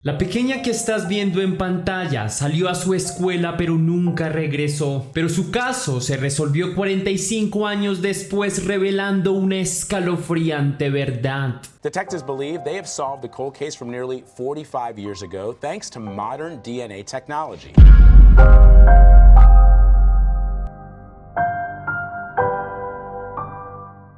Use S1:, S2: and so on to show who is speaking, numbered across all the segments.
S1: La pequeña que estás viendo en pantalla salió a su escuela pero nunca regresó. Pero su caso se resolvió 45 años después, revelando una escalofriante verdad.
S2: Detectives believe they have solved the cold case from nearly 45 years ago thanks to modern DNA technology.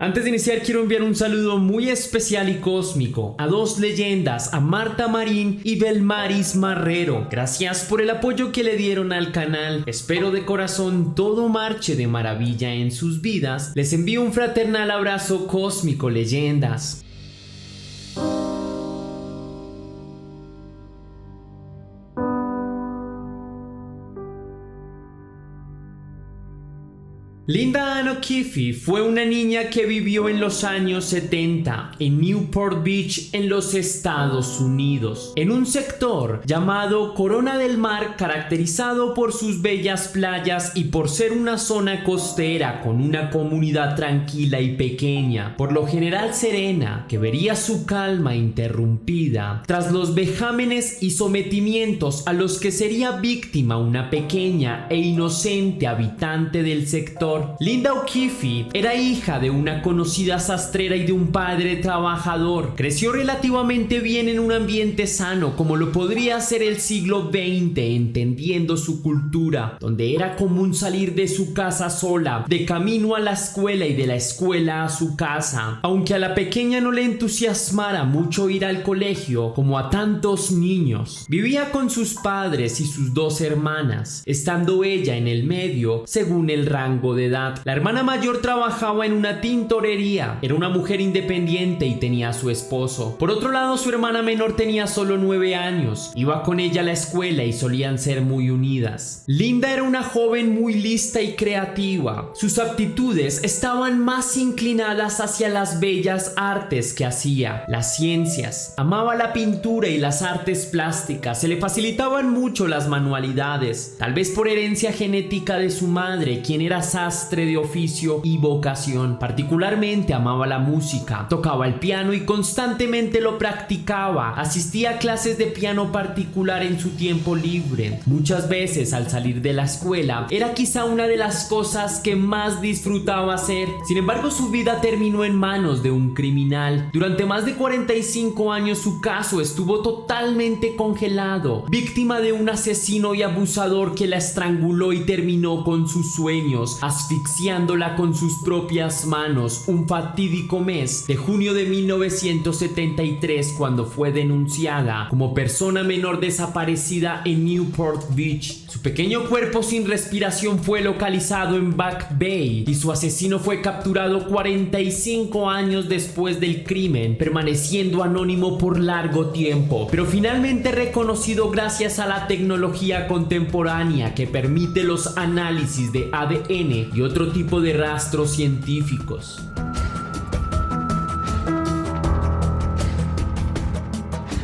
S1: Antes de iniciar, quiero enviar un saludo muy especial y cósmico a dos leyendas, a Marta Marín y Belmaris Marrero. Gracias por el apoyo que le dieron al canal. Espero de corazón todo marche de maravilla en sus vidas. Les envío un fraternal abrazo cósmico, leyendas. Linda Ann O'Keefe fue una niña que vivió en los años 70 en Newport Beach, en los Estados Unidos, en un sector llamado Corona del Mar, caracterizado por sus bellas playas y por ser una zona costera con una comunidad tranquila y pequeña, por lo general serena, que vería su calma interrumpida tras los vejámenes y sometimientos a los que sería víctima una pequeña e inocente habitante del sector. Linda O'Keefe era hija de una conocida sastrera y de un padre trabajador. Creció relativamente bien en un ambiente sano, como lo podría ser el siglo XX, entendiendo su cultura, donde era común salir de su casa sola, de camino a la escuela y de la escuela a su casa. Aunque a la pequeña no le entusiasmara mucho ir al colegio, como a tantos niños, vivía con sus padres y sus dos hermanas, estando ella en el medio según el rango de edad. La hermana mayor trabajaba en una tintorería, era una mujer independiente y tenía a su esposo. Por otro lado, su hermana menor tenía solo 9 años, iba con ella a la escuela y solían ser muy unidas. Linda era una joven muy lista y creativa. Sus aptitudes estaban más inclinadas hacia las bellas artes que hacía, las ciencias. Amaba la pintura y las artes plásticas, se le facilitaban mucho las manualidades, tal vez por herencia genética de su madre, quien era sastre de oficio y vocación. Particularmente amaba la música, tocaba el piano y constantemente lo practicaba. Asistía a clases de piano particular en su tiempo libre. Muchas veces al salir de la escuela era quizá una de las cosas que más disfrutaba hacer. Sin embargo, su vida terminó en manos de un criminal. Durante más de 45 años su caso estuvo totalmente congelado, víctima de un asesino y abusador que la estranguló y terminó con sus sueños, asfixiándola con sus propias manos, un fatídico mes de junio de 1973, cuando fue denunciada como persona menor desaparecida en Newport Beach. Su pequeño cuerpo sin respiración fue localizado en Back Bay y su asesino fue capturado 45 años después del crimen, permaneciendo anónimo por largo tiempo, pero finalmente reconocido gracias a la tecnología contemporánea que permite los análisis de ADN y otro tipo de rastros científicos.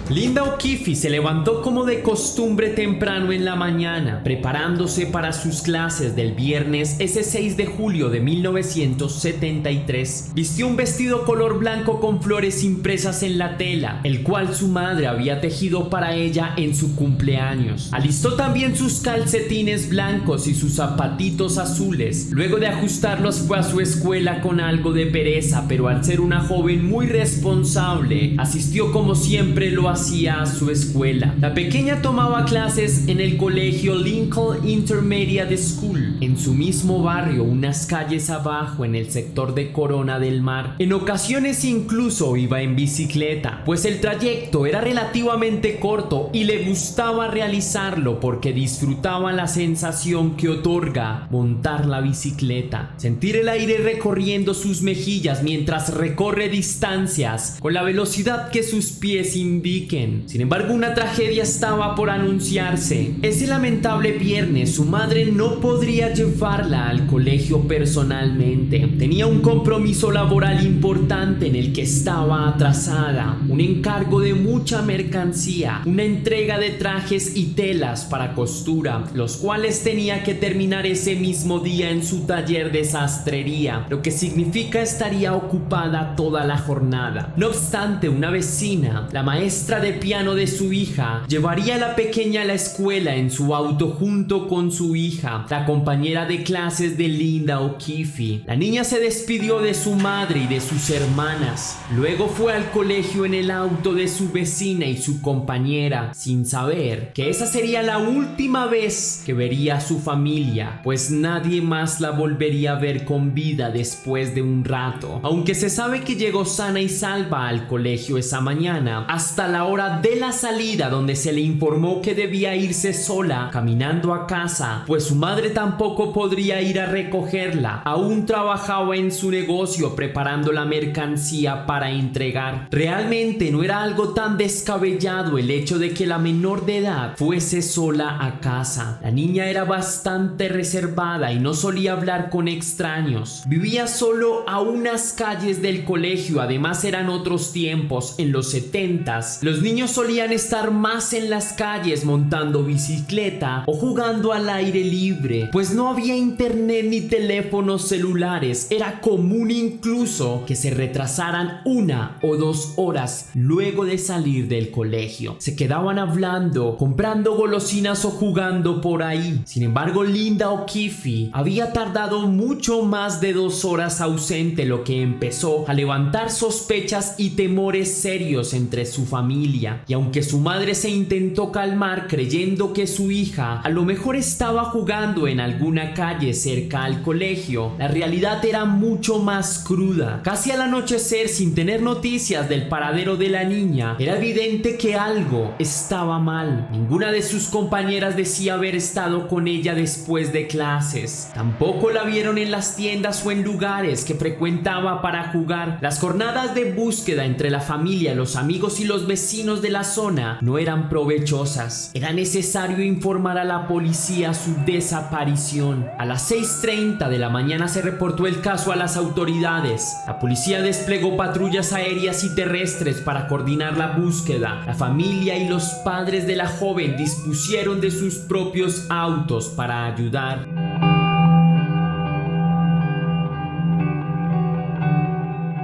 S1: Linda O'Keefe se levantó como de costumbre temprano en la mañana, preparándose para sus clases del viernes ese 6 de julio de 1973. Vistió un vestido color blanco con flores impresas en la tela, el cual su madre había tejido para ella en su cumpleaños. Alistó también sus calcetines blancos y sus zapatitos azules. Luego de ajustarlos fue a su escuela con algo de pereza, pero al ser una joven muy responsable, asistió como siempre lo hacía a su escuela. La pequeña tomaba clases en el colegio Lincoln Intermediate School, en su mismo barrio, unas calles abajo en el sector de Corona del Mar. En ocasiones incluso iba en bicicleta, pues el trayecto era relativamente corto y le gustaba realizarlo porque disfrutaba la sensación que otorga montar la bicicleta, sentir el aire recorriendo sus mejillas mientras recorre distancias con la velocidad que sus pies indican. Sin embargo, una tragedia estaba por anunciarse. Ese lamentable viernes su madre no podría llevarla al colegio personalmente. Tenía un compromiso laboral importante en el que estaba atrasada, un encargo de mucha mercancía, una entrega de trajes y telas para costura, los cuales tenía que terminar ese mismo día en su taller de sastrería, lo que significa estaría ocupada toda la jornada. No obstante, una vecina, la maestra maestra de piano de su hija llevaría a la pequeña a la escuela en su auto junto con su hija, la compañera de clases de Linda O'Keefe. La niña se despidió de su madre y de sus hermanas. Luego fue al colegio en el auto de su vecina y su compañera, sin saber que esa sería la última vez que vería a su familia, pues nadie más la volvería a ver con vida después de un rato. Aunque se sabe que llegó sana y salva al colegio esa mañana, hasta la hora de la salida, donde se le informó que debía irse sola caminando a casa, pues su madre tampoco podría ir a recogerla. Aún trabajaba en su negocio preparando la mercancía para entregar. Realmente no era algo tan descabellado el hecho de que la menor de edad fuese sola a casa. La niña era bastante reservada y no solía hablar con extraños. Vivía solo a unas calles del colegio. Además eran otros tiempos. En los 70s los niños solían estar más en las calles montando bicicleta o jugando al aire libre, pues no había internet ni teléfonos celulares. Era común incluso que se retrasaran 1 o 2 horas luego de salir del colegio. Se quedaban hablando, comprando golosinas o jugando por ahí. Sin embargo, Linda O'Keefe había tardado mucho más de 2 horas ausente, lo que empezó a levantar sospechas y temores serios entre su familia. Y aunque su madre se intentó calmar creyendo que su hija a lo mejor estaba jugando en alguna calle cerca al colegio, la realidad era mucho más cruda. Casi al anochecer, sin tener noticias del paradero de la niña, era evidente que algo estaba mal. Ninguna de sus compañeras decía haber estado con ella después de clases. Tampoco la vieron en las tiendas o en lugares que frecuentaba para jugar. Las jornadas de búsqueda entre la familia, los amigos y los vecinos de la zona no eran provechosas. Era necesario informar a la policía su desaparición. A las 6:30 de la mañana se reportó el caso a las autoridades. La policía desplegó patrullas aéreas y terrestres para coordinar la búsqueda. La familia y los padres de la joven dispusieron de sus propios autos para ayudar.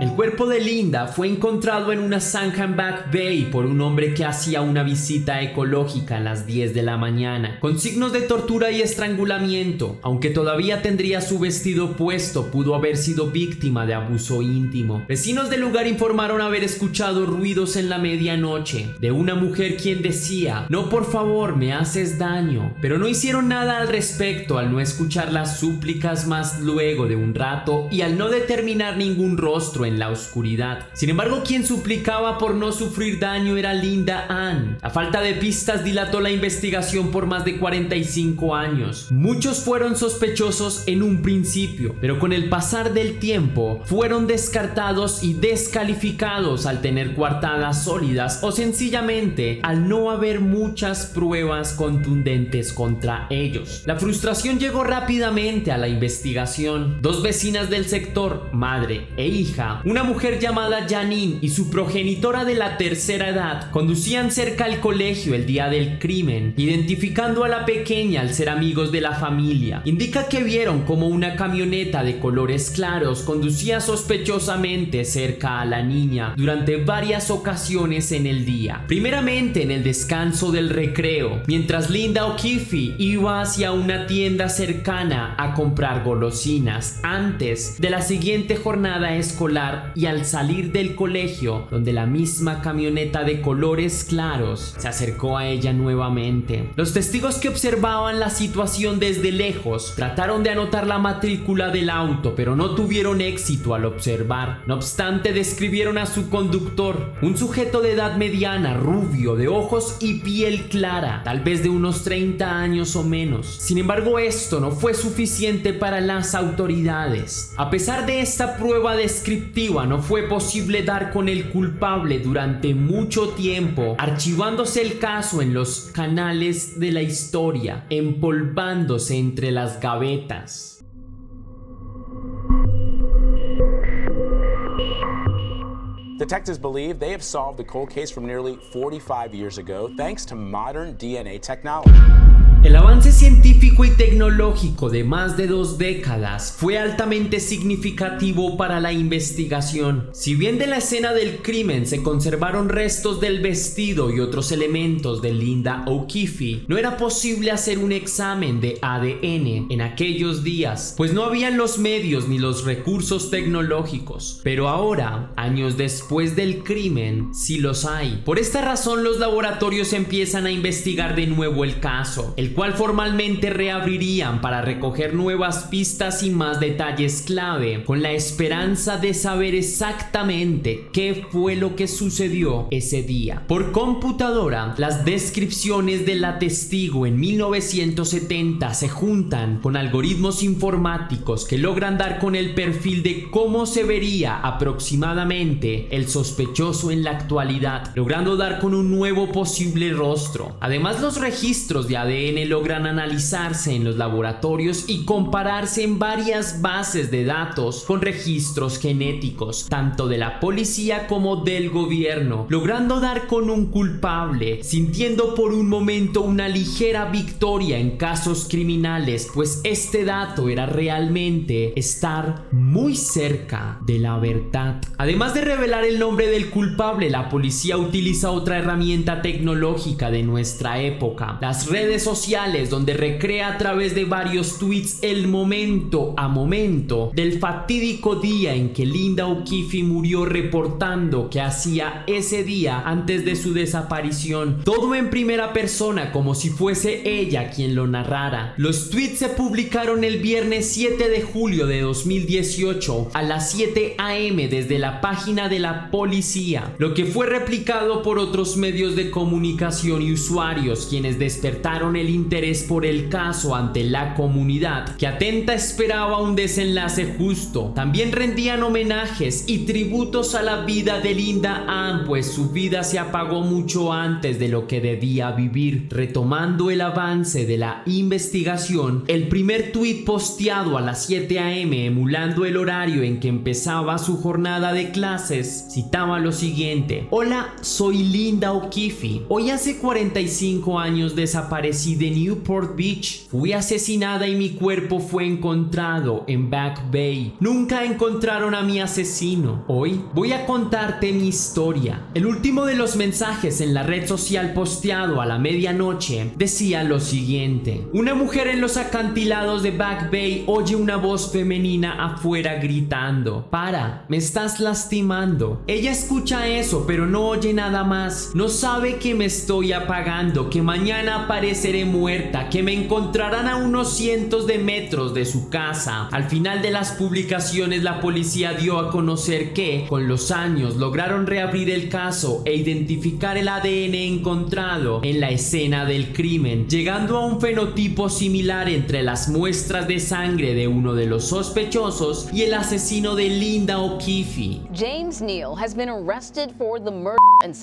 S1: El cuerpo de Linda fue encontrado en una zanja en Back Bay por un hombre que hacía una visita ecológica a las 10 de la mañana, con signos de tortura y estrangulamiento. Aunque todavía tendría su vestido puesto, pudo haber sido víctima de abuso íntimo. Vecinos del lugar informaron haber escuchado ruidos en la medianoche de una mujer quien decía: "No, por favor, me haces daño", pero no hicieron nada al respecto al no escuchar las súplicas más luego de un rato y al no determinar ningún rostro en la oscuridad. Sin embargo, quien suplicaba por no sufrir daño era Linda Ann. La falta de pistas dilató la investigación por más de 45 años. Muchos fueron sospechosos en un principio, pero con el pasar del tiempo fueron descartados y descalificados al tener coartadas sólidas o sencillamente al no haber muchas pruebas contundentes contra ellos. La frustración llegó rápidamente a la investigación. 2 vecinas del sector, madre e hija, una mujer llamada Janine y su progenitora de la tercera edad, conducían cerca al colegio el día del crimen, identificando a la pequeña al ser amigos de la familia. Indica que vieron como una camioneta de colores claros conducía sospechosamente cerca a la niña durante varias ocasiones en el día. Primeramente en el descanso del recreo, mientras Linda O'Keefe iba hacia una tienda cercana a comprar golosinas antes de la siguiente jornada escolar, y al salir del colegio, donde la misma camioneta de colores claros se acercó a ella nuevamente. Los testigos que observaban la situación desde lejos trataron de anotar la matrícula del auto, pero no tuvieron éxito al observar. No obstante, describieron a su conductor, un sujeto de edad mediana, rubio, de ojos y piel clara, tal vez de unos 30 años o menos. Sin embargo, esto no fue suficiente para las autoridades. A pesar de esta prueba descriptiva, no fue posible dar con el culpable durante mucho tiempo, archivándose el caso en los canales de la historia, empolvándose entre las gavetas.
S2: Detectives believe they have solved the cold case from nearly 45 years ago thanks to modern DNA technology.
S1: El avance científico y tecnológico de más de 2 décadas fue altamente significativo para la investigación. Si bien de la escena del crimen se conservaron restos del vestido y otros elementos de Linda O'Keefe, no era posible hacer un examen de ADN en aquellos días, pues no habían los medios ni los recursos tecnológicos. Pero ahora, años después del crimen, sí los hay. Por esta razón, los laboratorios empiezan a investigar de nuevo el caso, el cual formalmente reabrirían para recoger nuevas pistas y más detalles clave, con la esperanza de saber exactamente qué fue lo que sucedió ese día. Por computadora, las descripciones de la testigo en 1970 se juntan con algoritmos informáticos que logran dar con el perfil de cómo se vería aproximadamente el sospechoso en la actualidad, logrando dar con un nuevo posible rostro. Además, los registros de ADN logran analizarse en los laboratorios y compararse en varias bases de datos con registros genéticos, tanto de la policía como del gobierno, logrando dar con un culpable, sintiendo por un momento una ligera victoria en casos criminales, pues este dato era realmente estar muy cerca de la verdad. Además de revelar el nombre del culpable, la policía utiliza otra herramienta tecnológica de nuestra época, las redes sociales, donde recrea a través de varios tweets el momento a momento del fatídico día en que Linda O'Keefe murió, reportando que hacía ese día antes de su desaparición, todo en primera persona como si fuese ella quien lo narrara. Los tweets se publicaron el viernes 7 de julio de 2018 a las 7 a.m. desde la página de la policía, lo que fue replicado por otros medios de comunicación y usuarios, quienes despertaron el interés por el caso ante la comunidad, que atenta esperaba un desenlace justo. También rendían homenajes y tributos a la vida de Linda Ann, pues su vida se apagó mucho antes de lo que debía vivir. Retomando el avance de la investigación, el primer tuit posteado a las 7 a.m. emulando el horario en que empezaba su jornada de clases, citaba lo siguiente: "Hola, soy Linda O'Keefe. Hoy hace 45 años desaparecí de Newport Beach. Fui asesinada y mi cuerpo fue encontrado en Back Bay. Nunca encontraron a mi asesino. Hoy voy a contarte mi historia". El último de los mensajes en la red social posteado a la medianoche decía lo siguiente: "Una mujer en los acantilados de Back Bay oye una voz femenina afuera gritando: 'Para, me estás lastimando'. Ella escucha eso, pero no oye nada más. No sabe que me estoy apagando, que mañana apareceré muerta, que me encontrarán a unos cientos de metros de su casa". Al final de las publicaciones, la policía dio a conocer que, con los años, lograron reabrir el caso e identificar el ADN encontrado en la escena del crimen, llegando a un fenotipo similar entre las muestras de sangre de uno de los sospechosos y el asesino de Linda O'Keefe.
S3: James Neal has been arrested for the murder and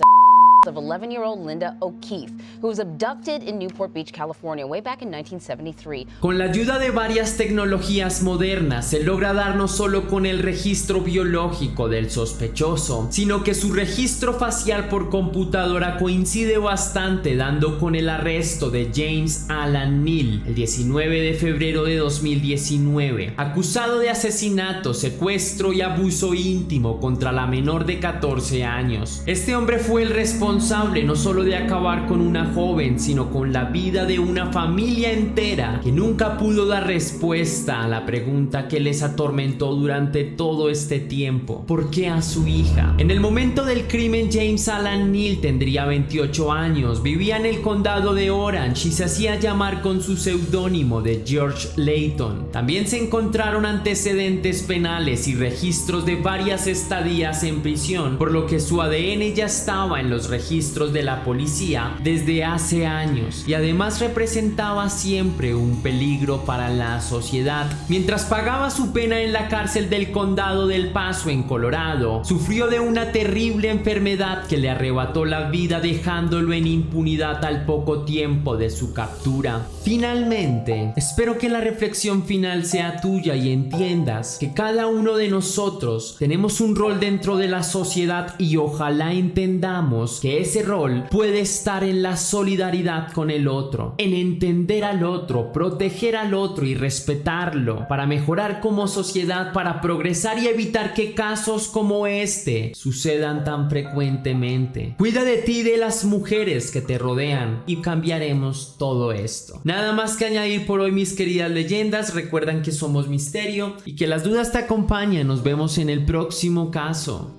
S3: of 11-year-old Linda O'Keefe, who was abducted in Newport Beach, California, way back in 1973.
S1: Con la ayuda de varias tecnologías modernas se logra dar no solo con el registro biológico del sospechoso, sino que su registro facial por computadora coincide bastante, dando con el arresto de James Alan Neal el 19 de febrero de 2019, acusado de asesinato, secuestro y abuso íntimo contra la menor de 14 años. Este hombre fue el responsable no solo de acabar con una joven, sino con la vida de una familia entera que nunca pudo dar respuesta a la pregunta que les atormentó durante todo este tiempo: ¿por qué a su hija? En el momento del crimen, James Alan Neal tendría 28 años, vivía en el condado de Orange y se hacía llamar con su seudónimo de George Layton. También se encontraron antecedentes penales y registros de varias estadías en prisión, por lo que su ADN ya estaba en los registros de la policía desde hace años, y además representaba siempre un peligro para la sociedad. Mientras pagaba su pena en la cárcel del condado del Paso en Colorado, sufrió de una terrible enfermedad que le arrebató la vida, dejándolo en impunidad al poco tiempo de su captura. Finalmente, espero que la reflexión final sea tuya y entiendas que cada uno de nosotros tenemos un rol dentro de la sociedad, y ojalá entendamos que que ese rol puede estar en la solidaridad con el otro, en entender al otro, proteger al otro y respetarlo, para mejorar como sociedad, para progresar y evitar que casos como este sucedan tan frecuentemente. Cuida de ti y de las mujeres que te rodean y cambiaremos todo esto. Nada más que añadir por hoy, mis queridas leyendas. Recuerdan que somos Misterio y que las dudas te acompañan. Nos vemos en el próximo caso.